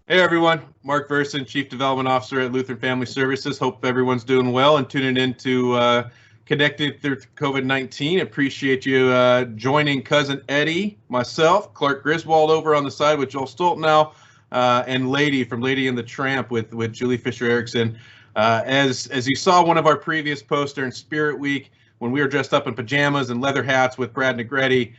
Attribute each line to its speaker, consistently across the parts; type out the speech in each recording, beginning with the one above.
Speaker 1: Hey everyone, Mark Versen, Chief Development Officer at Lutheran Family Services. Hope everyone's doing well and tuning in to Connected Through COVID-19. Appreciate you joining Cousin Eddie, myself, Clark Griswold over on the side with Joel Stoltenow, and Lady from Lady and the Tramp with Julie Fisher-Erickson. As you saw one of our previous posts during Spirit Week, when we were dressed up in pajamas and leather hats with Brad Negretti,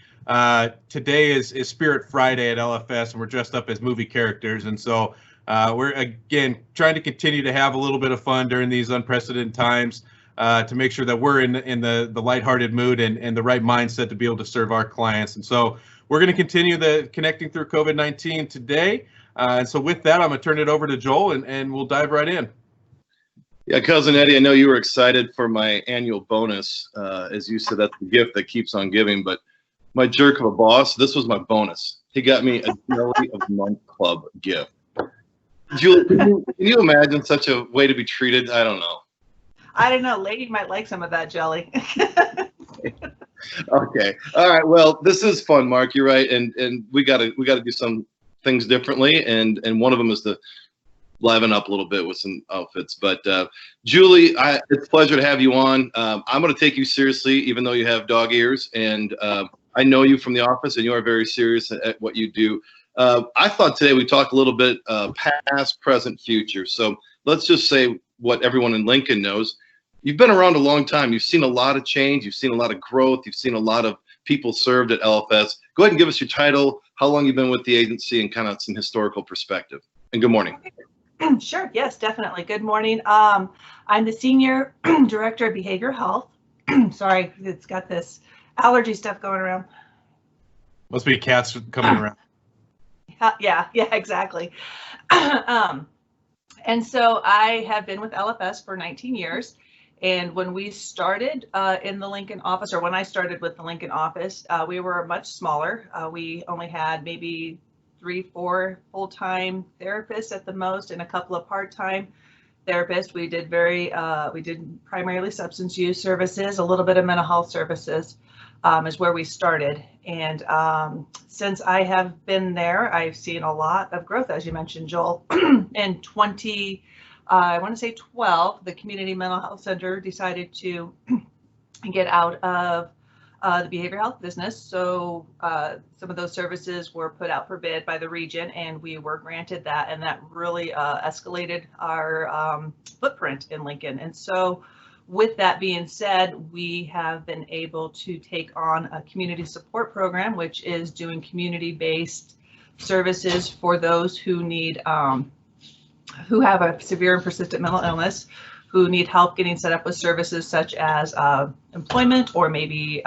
Speaker 1: today is Spirit Friday at LFS, and we're dressed up as movie characters. And so we're, again, trying to continue to have a little bit of fun during these unprecedented times to make sure that we're in the lighthearted mood and the right mindset to be able to serve our clients. And so we're going to continue the Connecting Through COVID-19 today. And so with that, I'm going to turn it over to Joel, and we'll dive right in.
Speaker 2: Yeah, Cousin Eddie, I know you were excited for my annual bonus. As you said, that's the gift that keeps on giving. But my jerk of a boss, this was my bonus. He got me a Jelly of the Month Club gift. Julie, can you imagine such a way to be treated? I don't know.
Speaker 3: I don't know. Lady might like some of that jelly.
Speaker 2: Okay. All right. Well, this is fun, Mark. You're right, and we gotta do some things differently, and one of them is to liven up a little bit with some outfits. But Julie, it's a pleasure to have you on. I'm going to take you seriously, even though you have dog ears, and I know you from the office, and you are very serious at what you do. I thought today we talked a little bit past, present, future. So let's just say what everyone in Lincoln knows. You've been around a long time. You've seen a lot of change. You've seen a lot of growth. You've seen a lot of people served at LFS. Go ahead and give us your title, how long you've been with the agency, and kind of some historical perspective. And good morning.
Speaker 3: Sure. Yes, definitely. Good morning. I'm the Senior Director of Behavioral Health. Sorry, it's got this allergy stuff going around.
Speaker 1: Must be cats coming around.
Speaker 3: Yeah, exactly. And so I have been with LFS for 19 years. And when we started in the Lincoln office, or when I started with the Lincoln office, we were much smaller. We only had maybe 3-4 full-time therapists at the most, and a couple of part-time therapists. We did primarily substance use services, a little bit of mental health services is where we started. And since I have been there, I've seen a lot of growth, as you mentioned, Joel. In 2012, the Community Mental Health Center decided to get out of the behavioral health business. So some of those services were put out for bid by the region, and we were granted that, and that really escalated our footprint in Lincoln. And so with that being said, we have been able to take on a community support program, which is doing community-based services for those who need, who have a severe and persistent mental illness, who need help getting set up with services such as employment, or maybe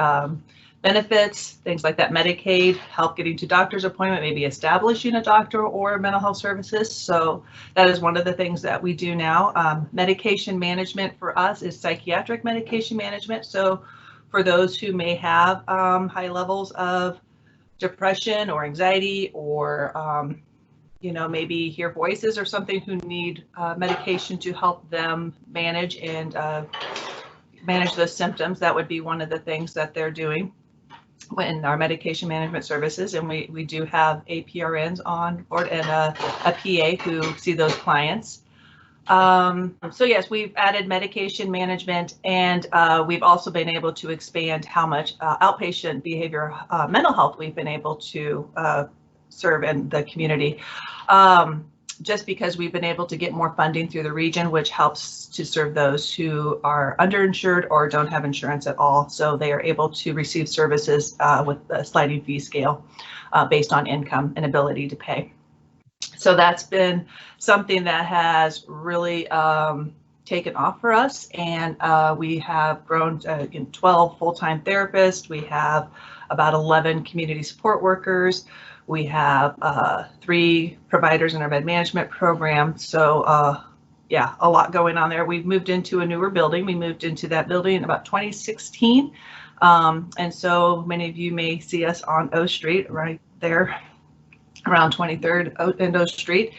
Speaker 3: benefits, things like that, Medicaid, help getting to doctor's appointment, maybe establishing a doctor or mental health services. So that is one of the things that we do now. Medication management for us is psychiatric medication management. So for those who may have high levels of depression or anxiety, or maybe hear voices or something, who need medication to help them manage and manage those symptoms, that would be one of the things that they're doing in our medication management services. And we do have APRNs on board and a PA who see those clients. So yes, we've added medication management, and we've also been able to expand how much outpatient behavior mental health we've been able to serve in the community, just because we've been able to get more funding through the region, which helps to serve those who are underinsured or don't have insurance at all. So they are able to receive services with a sliding fee scale based on income and ability to pay. So that's been something that has really taken off for us, and we have grown to 12 full-time therapists. We have about 11 community support workers. We have 3 providers in our med management program. So yeah, a lot going on there. We've moved into a newer building. We moved into that building in about 2016. And so many of you may see us on O Street, right there, around 23rd and O Street.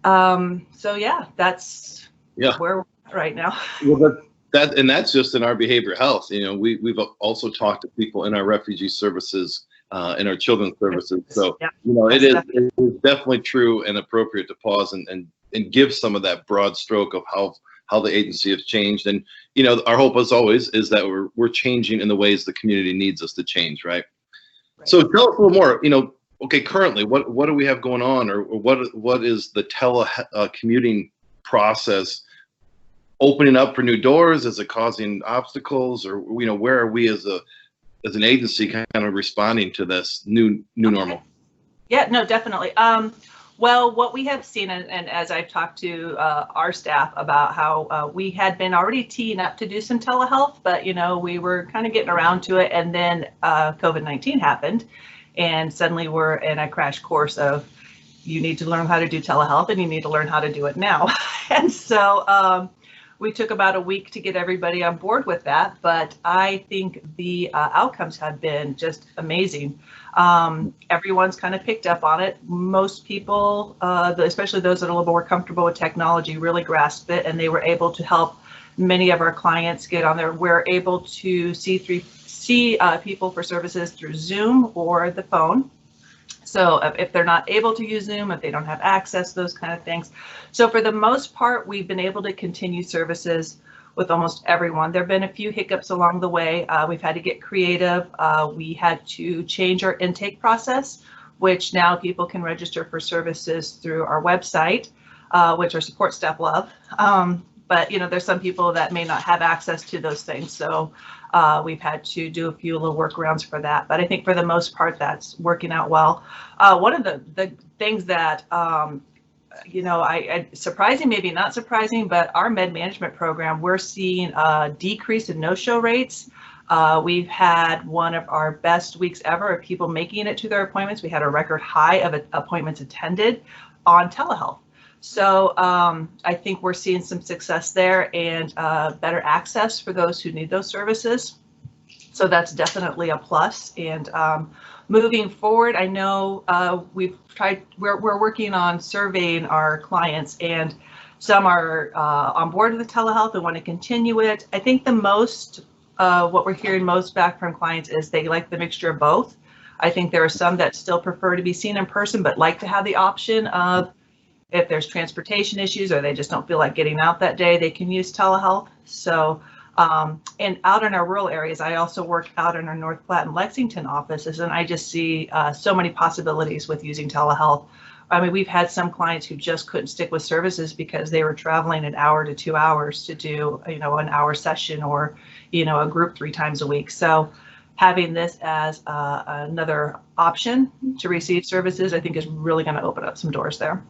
Speaker 3: So yeah, that's where we're at right now.
Speaker 2: Well, that's just in our behavioral health. We've also talked to people in our refugee services in our children's services. So,
Speaker 3: Yeah.
Speaker 2: it is definitely true and appropriate to pause and give some of that broad stroke of how the agency has changed. And, our hope as always is that we're changing in the ways the community needs us to change, right? So tell us a little more, okay, currently, what do we have going on, or what is the telecommuting process opening up for new doors? Is it causing obstacles, or where are we as an agency kind of responding to this new normal?
Speaker 3: Yeah, no, definitely. Well, what we have seen, and as I've talked to our staff about how we had been already teeing up to do some telehealth, but we were kind of getting around to it, and then COVID-19 happened, and suddenly we're in a crash course of you need to learn how to do telehealth, and you need to learn how to do it now. And so we took about a week to get everybody on board with that, but I think the outcomes have been just amazing. Everyone's kind of picked up on it. Most people, especially those that are a little more comfortable with technology, really grasped it, and they were able to help many of our clients get on there. We're able to see people for services through Zoom or the phone. So if they're not able to use Zoom, if they don't have access, those kind of things. So for the most part, we've been able to continue services with almost everyone. There have been a few hiccups along the way. We've had to get creative. We had to change our intake process, which now people can register for services through our website, which our support staff love. But there's some people that may not have access to those things. So we've had to do a few little workarounds for that. But I think for the most part, that's working out well. One of the things that, surprising, maybe not surprising, but our med management program, we're seeing a decrease in no-show rates. We've had one of our best weeks ever of people making it to their appointments. We had a record high of appointments attended on telehealth. So I think we're seeing some success there, and better access for those who need those services. So that's definitely a plus. And moving forward, I know we're working on surveying our clients, and some are on board with the telehealth and want to continue it. I think the most, what we're hearing most back from clients is they like the mixture of both. I think there are some that still prefer to be seen in person, but like to have the option of, if there's transportation issues or they just don't feel like getting out that day, they can use telehealth. So, and out in our rural areas, I also work out in our North Platte and Lexington offices, and I just see so many possibilities with using telehealth. I mean, we've had some clients who just couldn't stick with services because they were traveling an hour to 2 hours to do, an hour session or, a group 3 times a week. So having this as another option to receive services, I think is really going to open up some doors there.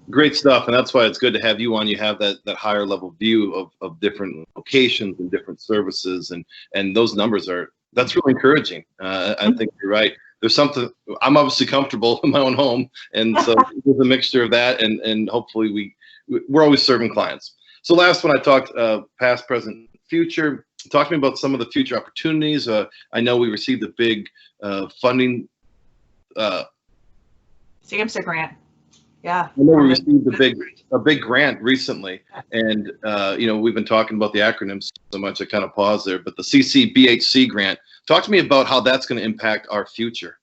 Speaker 2: Great stuff, and that's why it's good to have you on. You have that higher level view of different locations and different services, and those numbers that's really encouraging. I think you're right. There's something, I'm obviously comfortable in my own home, and so there's a mixture of that, and hopefully we're always serving clients. So last one, I talked past, present, future. Talk to me about some of the future opportunities. I know we received a big funding.
Speaker 3: Ccbhc Grant. Yeah.
Speaker 2: I know we received a big grant recently, and we've been talking about the acronyms so much I kind of paused there. But the Ccbhc Grant, talk to me about how that's going to impact our future.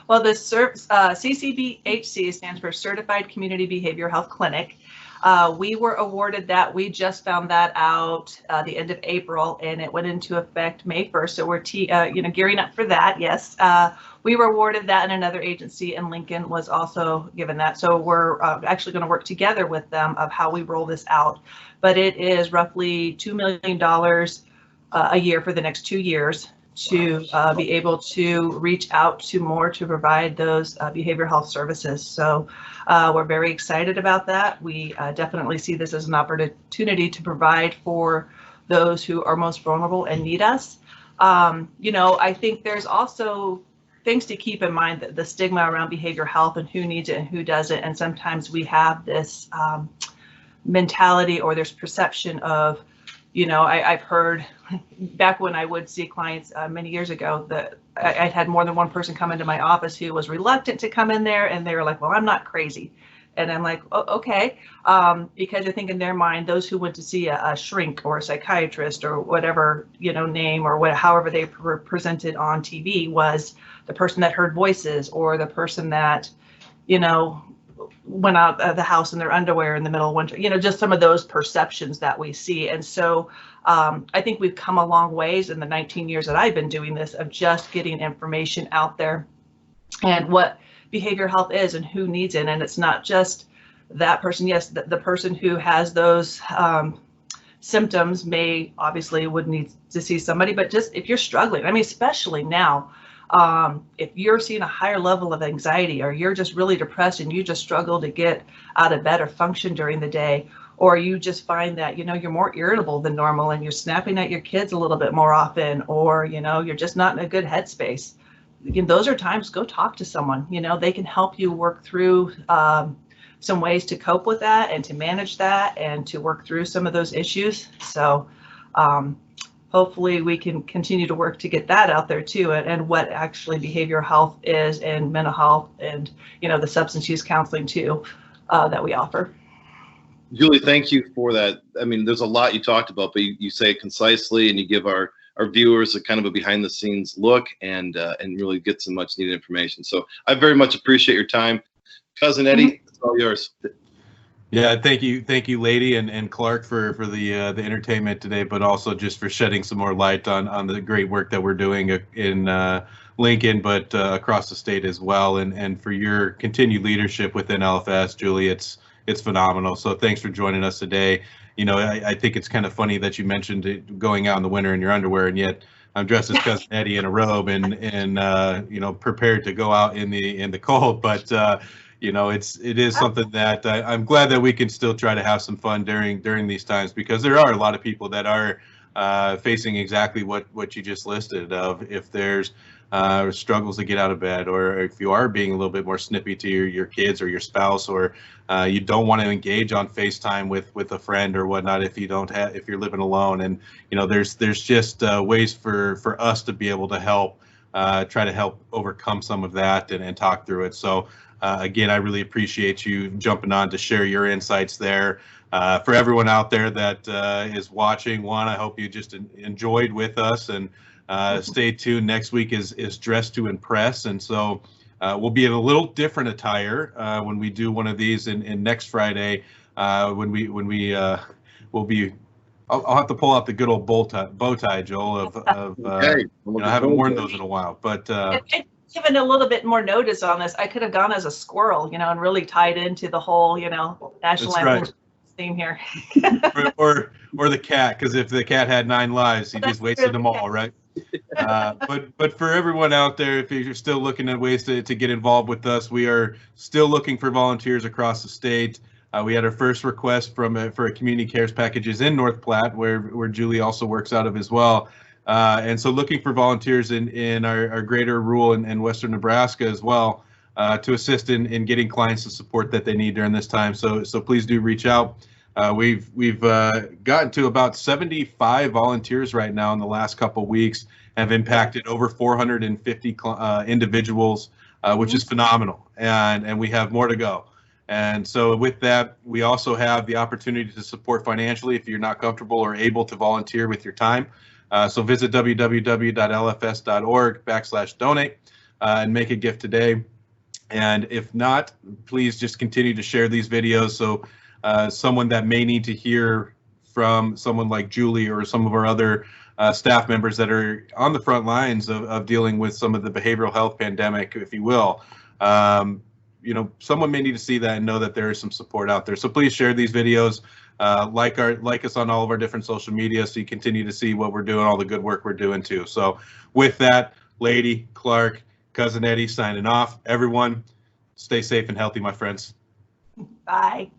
Speaker 3: Well, the Ccbhc stands for Certified Community Behavioral Health Clinic. We were awarded that. We just found that out the end of April, and it went into effect May 1st. So we're gearing up for that. Yes, we were awarded that, and another agency in Lincoln was also given that. So we're actually going to work together with them of how we roll this out. But it is roughly $2 million a year for the next 2 years to be able to reach out to more to provide those behavioral health services. So we're very excited about that. We definitely see this as an opportunity to provide for those who are most vulnerable and need us. I think there's also things to keep in mind, that the stigma around behavioral health and who needs it and who doesn't. And sometimes we have this mentality, or there's perception of, I've heard back when I would see clients many years ago, that I had more than one person come into my office who was reluctant to come in there, and they were like, well, I'm not crazy. And I'm like, oh, okay, because I think in their mind, those who went to see a shrink or a psychiatrist or whatever, name or however they were presented on TV was the person that heard voices or the person that, went out of the house in their underwear in the middle of winter, just some of those perceptions that we see. And so I think we've come a long ways in the 19 years that I've been doing this of just getting information out there and what behavioral health is and who needs it. And it's not just that person. Yes, the person who has those symptoms would need to see somebody, but just if you're struggling, I mean, especially now, if you're seeing a higher level of anxiety or you're just really depressed and you just struggle to get out of bed or function during the day, or you just find that, you're more irritable than normal and you're snapping at your kids a little bit more often, or, you're just not in a good headspace. Those are times, go talk to someone. They can help you work through some ways to cope with that and to manage that and to work through some of those issues. So hopefully we can continue to work to get that out there too, and what actually behavioral health is and mental health and, the substance use counseling too that we offer.
Speaker 2: Julie, thank you for that. I mean, there's a lot you talked about, but you say it concisely and you give our viewers a kind of a behind the scenes look and really get some much needed information. So I very much appreciate your time. Cousin Eddie, it's all yours.
Speaker 1: Yeah, thank you, Lady and Clark for the entertainment today, but also just for shedding some more light on the great work that we're doing in Lincoln, but across the state as well, and for your continued leadership within LFS, Julie. It's phenomenal. So thanks for joining us today. I think it's kind of funny that you mentioned it, going out in the winter in your underwear, and yet I'm dressed as Cousin Eddie in a robe and prepared to go out in the cold, but. It is something that I'm glad that we can still try to have some fun during these times, because there are a lot of people that are facing exactly what you just listed, of if there's struggles to get out of bed, or if you are being a little bit more snippy to your kids or your spouse, or you don't want to engage on FaceTime with a friend or whatnot if you're living alone. And there's just ways for us to be able to help try to help overcome some of that and talk through it. So again, I really appreciate you jumping on to share your insights there. For everyone out there that is watching, I hope you just enjoyed with us, and stay tuned. Next week is Dress to Impress, and so we'll be in a little different attire when we do one of these in next Friday. When we will be. I'll have to pull out the good old bow tie, Joel. Okay. I haven't worn those in a while, but.
Speaker 3: Given a little bit more notice on this, I could have gone as a squirrel, and really tied into the whole, national anthem theme here.
Speaker 1: or the cat, because if the cat had 9 lives, he just wasted them all, right? But for everyone out there, if you're still looking at ways to get involved with us, we are still looking for volunteers across the state. We had our first request for a community cares packages in North Platte, where Julie also works out of as well. And so looking for volunteers in our greater rural and western Nebraska as well, to assist in getting clients the support that they need during this time. So please do reach out. We've gotten to about 75 volunteers right now in the last couple of weeks, have impacted over 450 individuals, which is phenomenal. And we have more to go. And so with that, we also have the opportunity to support financially if you're not comfortable or able to volunteer with your time. So visit www.lfs.org/donate and make a gift today. And if not, please just continue to share these videos. So someone that may need to hear from someone like Julie or some of our other staff members that are on the front lines of dealing with some of the behavioral health pandemic, if you will, someone may need to see that and know that there is some support out there. So please share these videos, like us on all of our different social media, so you continue to see what we're doing, all the good work we're doing too. So with that, Lady, Clark, Cousin Eddie signing off. Everyone, stay safe and healthy, my friends.
Speaker 3: Bye.